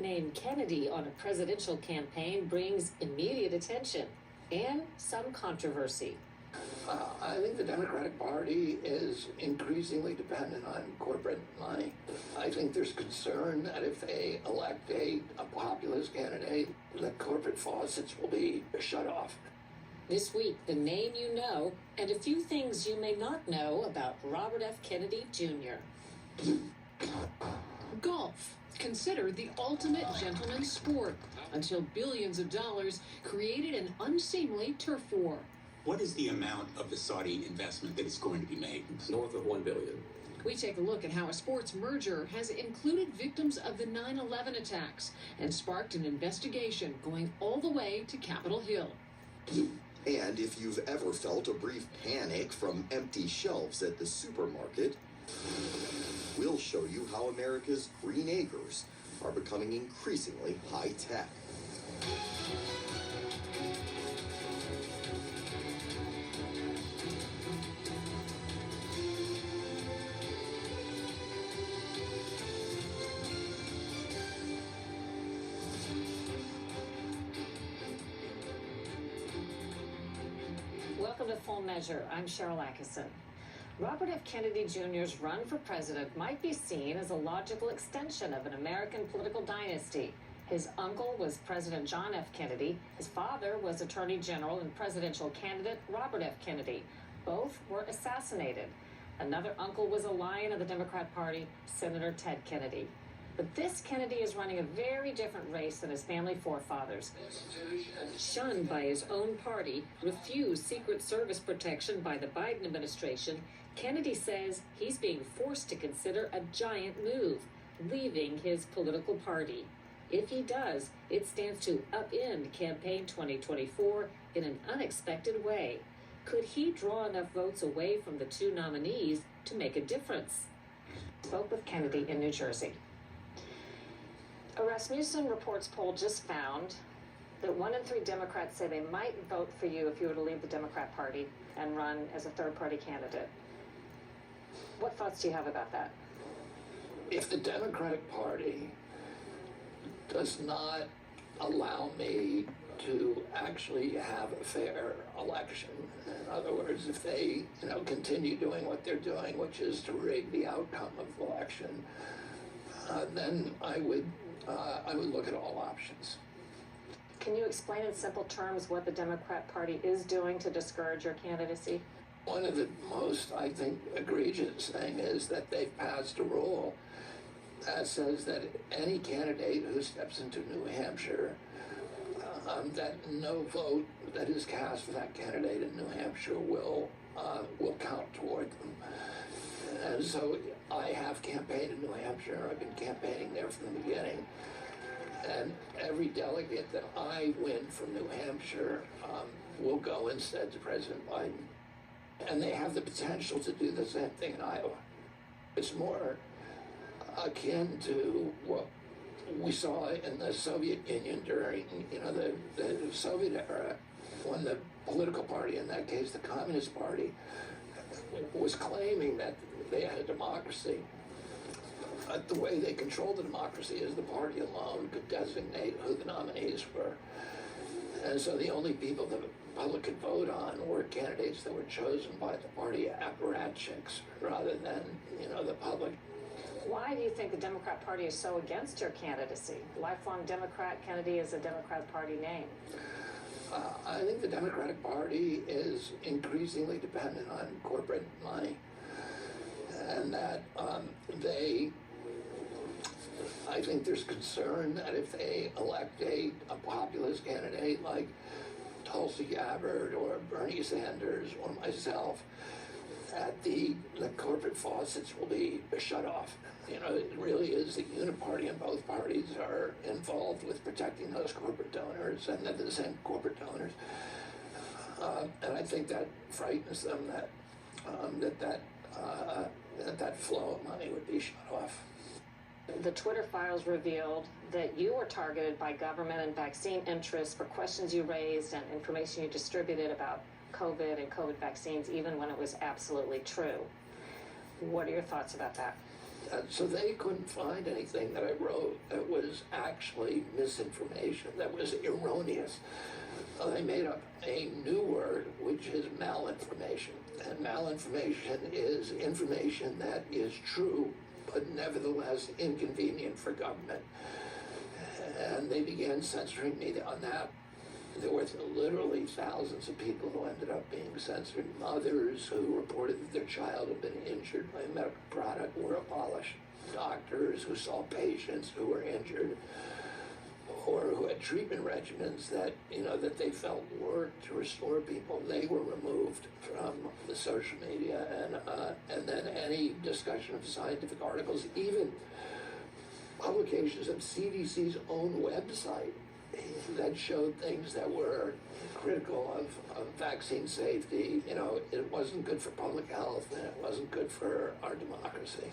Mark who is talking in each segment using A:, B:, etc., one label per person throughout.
A: name Kennedy on a presidential campaign brings immediate attention and some controversy.
B: I think the Democratic Party is increasingly dependent on corporate money. I think there's concern that if they elect a populist candidate, the corporate faucets will be shut off.
A: This week, the name you know and a few things you may not know about Robert F. Kennedy Jr.
C: Golf, considered the ultimate gentleman's sport, until billions of dollars created an unseemly turf war.
D: What is the amount of the Saudi investment that is going to be made?
E: North of $1 billion.
C: We take a look at how a sports merger has included victims of the 9/11 attacks and sparked an investigation going all the way to Capitol Hill.
F: And if you've ever felt a brief panic from empty shelves at the supermarket, we'll show you how America's green acres are becoming increasingly high-tech.
A: Welcome to Full Measure. I'm Cheryl Atkinson. Robert F. Kennedy Jr.'s run for president might be seen as a logical extension of an American political dynasty. His uncle was President John F. Kennedy. His father was Attorney General and presidential candidate Robert F. Kennedy. Both were assassinated. Another uncle was a lion of the Democrat Party, Senator Ted Kennedy. But this Kennedy is running a very different race than his family forefathers. Shunned by his own party, refused Secret Service protection by the Biden administration, Kennedy says he's being forced to consider a giant move, leaving his political party. If he does, it stands to upend campaign 2024 in an unexpected way. Could he draw enough votes away from the two nominees to make a difference? Spoke with Kennedy in New Jersey. A Rasmussen Reports poll just found that 1 in 3 Democrats say they might vote for you if you were to leave the Democrat Party and run as a third-party candidate. What thoughts do you have about that?
B: If the Democratic Party does not allow me to actually have a fair election, in other words, if they continue doing what they're doing, which is to rig the outcome of the election, then I would look at all options.
A: Can you explain in simple terms what the Democrat Party is doing to discourage your candidacy?
B: One of the most, I think, egregious thing is that they've passed a rule that says that any candidate who steps into New Hampshire, that no vote that is cast for that candidate in New Hampshire will count toward them. And so I have campaigned in New Hampshire. I've been campaigning there from the beginning. And every delegate that I win from New Hampshire will go instead to President Biden. And they have the potential to do the same thing in Iowa. It's more akin to what we saw in the Soviet Union during, the Soviet era, when the political party, in that case the Communist Party, was claiming that they had a democracy. But the way they controlled the democracy is the party alone could designate who the nominees were. And so the only people that the public could vote on were candidates that were chosen by the party apparatchiks rather than, the public.
A: Why do you think the Democrat Party is so against your candidacy? Lifelong Democrat, Kennedy is a Democrat Party name.
B: I think the Democratic Party is increasingly dependent on corporate money, and that I think there's concern that if they elect a populist candidate like Tulsi Gabbard or Bernie Sanders or myself, that the corporate faucets will be shut off. It really is the uniparty, and both parties are involved with protecting those corporate donors, and they're the same corporate donors. And I think that frightens them that that flow of money would be shut off.
A: The Twitter files revealed that you were targeted by government and vaccine interests for questions you raised and information you distributed about COVID and COVID vaccines, even when it was absolutely true. What are your thoughts about that?
B: So they couldn't find anything that I wrote that was actually misinformation, that was erroneous. They made up a new word, which is malinformation. And malinformation is information that is true, but nevertheless inconvenient for government. And they began censoring me on that. There were literally thousands of people who ended up being censored. Mothers who reported that their child had been injured by a medical product were abolished. Doctors who saw patients who were injured or who had treatment regimens that, that they felt worked to restore people, they were removed from the social media. And then any discussion of scientific articles, even publications of CDC's own website that showed things that were critical of vaccine safety. It wasn't good for public health, and it wasn't good for our democracy.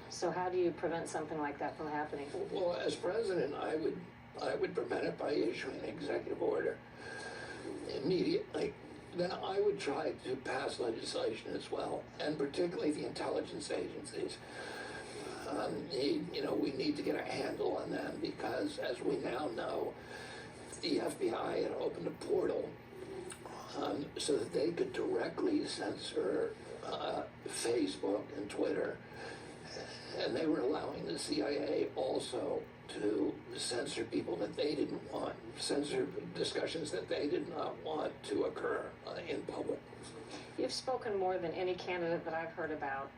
A: So how do you prevent something like that from happening?
B: Well, as president, I would prevent it by issuing an executive order immediately. Then I would try to pass legislation as well, and particularly the intelligence agencies. We need to get a handle on them because, as we now know, the FBI had opened a portal so that they could directly censor Facebook and Twitter. And they were allowing the CIA also to censor people that they didn't want, censor discussions that they did not want to occur in public.
A: You've spoken more than any candidate that I've heard about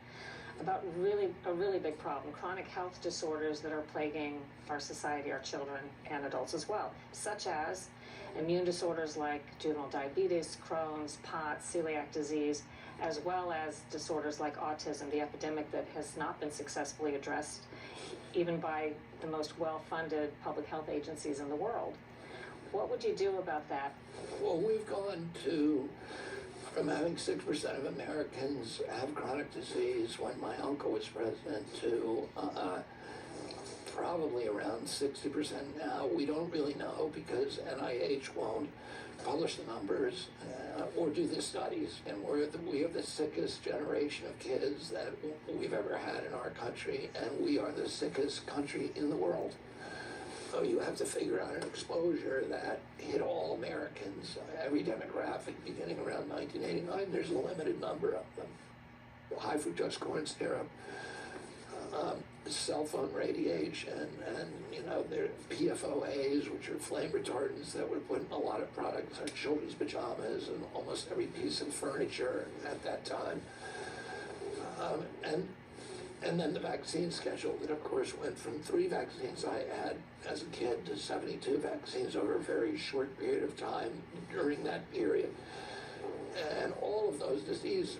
A: a really big problem, chronic health disorders that are plaguing our society, our children and adults as well, such as immune disorders like juvenile diabetes, Crohn's, POTS, celiac disease, as well as disorders like autism, the epidemic that has not been successfully addressed even by the most well-funded public health agencies in the world. What would you do about that?
B: Well, we've gone from having 6% of Americans have chronic disease when my uncle was president to probably around 60% now. We don't really know because NIH won't publish the numbers or do the studies. And we have the sickest generation of kids that we've ever had in our country, and we are the sickest country in the world. So you have to figure out an exposure that hit all Americans, every demographic, beginning around 1989. There's a limited number of them. High fructose corn syrup, cell phone radiation, and there are PFOAs, which are flame retardants that were put in a lot of products, our children's pajamas, and almost every piece of furniture at that time. And then the vaccine schedule that, of course, went from 3 vaccines I had as a kid to 72 vaccines over a very short period of time during that period. And all of those diseases,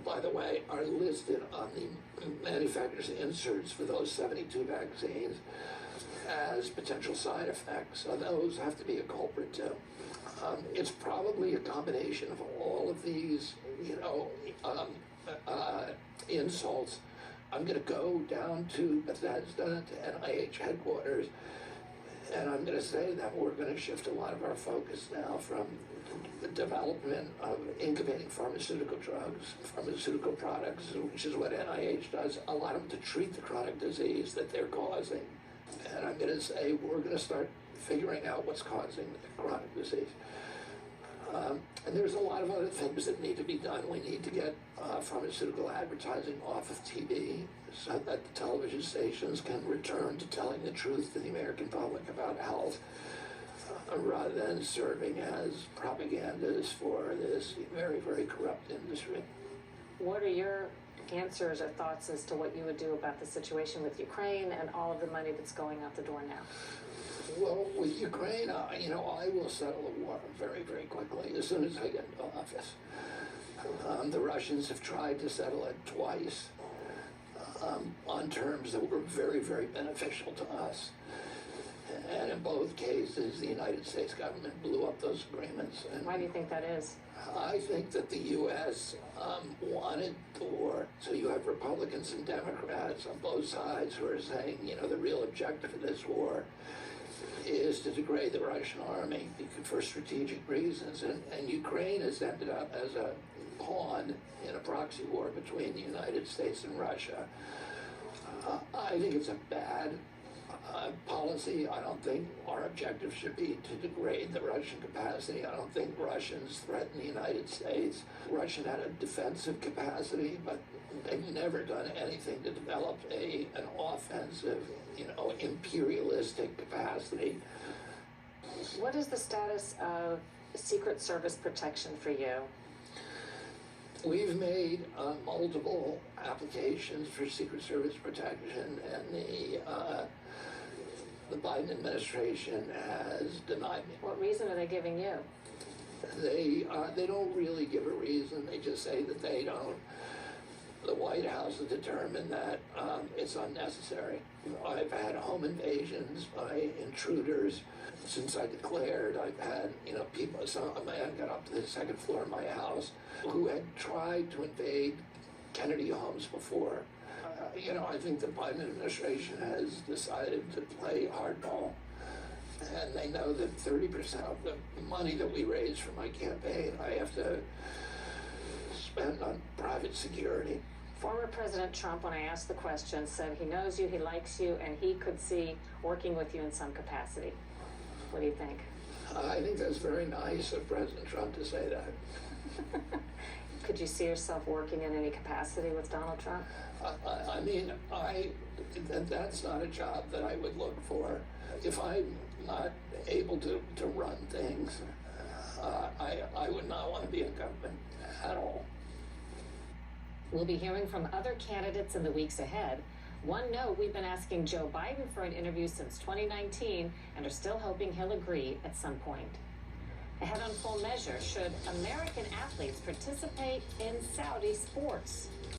B: by the way, are listed on the manufacturer's inserts for those 72 vaccines as potential side effects. So those have to be a culprit too. It's probably a combination of all of these, insults. I'm going to go down to Bethesda, to NIH headquarters, and I'm going to say that we're going to shift a lot of our focus now from the development of incubating pharmaceutical drugs, pharmaceutical products, which is what NIH does, allow them to treat the chronic disease that they're causing. And I'm going to say we're going to start figuring out what's causing the chronic disease. And there's a lot of other things that need to be done. We need to get pharmaceutical advertising off of TV so that the television stations can return to telling the truth to the American public about health rather than serving as propagandas for this very, very corrupt industry.
A: What are your answers or thoughts as to what you would do about the situation with Ukraine and all of the money that's going out the door now?
B: Well, with Ukraine, I will settle the war very, very quickly as soon as I get into office. The Russians have tried to settle it twice on terms that were very, very beneficial to us. And in both cases, the United States government blew up those agreements. And
A: why do you think that is?
B: I think that the U.S. Wanted the war. So you have Republicans and Democrats on both sides who are saying, the real objective of this war is to degrade the Russian army for strategic reasons. And Ukraine has ended up as a pawn in a proxy war between the United States and Russia. I think it's a bad policy. I don't think our objective should be to degrade the Russian capacity. I don't think Russians threaten the United States. Russia had a defensive capacity, but they've never done anything to develop an offensive, imperialistic capacity.
A: What is the status of Secret Service protection for you?
B: We've made multiple applications for Secret Service protection, and the Biden administration has denied me.
A: What reason are they giving you?
B: They don't really give a reason. They just say that they don't. The White House has determined that it's unnecessary. I've had home invasions by intruders since I declared. I've had, people, a man got up to the second floor of my house who had tried to invade Kennedy homes before. I think the Biden administration has decided to play hardball. And they know that 30% of the money that we raise for my campaign, I have to spend on private security.
A: Former President Trump, when I asked the question, said he knows you, he likes you, and he could see working with you in some capacity. What do you think?
B: I think that's very nice of President Trump to say that.
A: Could you see yourself working in any capacity with Donald Trump?
B: That's not a job that I would look for. If I'm not able to run things, I would not want to be in government at all.
A: We'll be hearing from other candidates in the weeks ahead. One note, we've been asking Joe Biden for an interview since 2019 and are still hoping he'll agree at some point. Ahead on Full Measure, should American athletes participate in Saudi sports?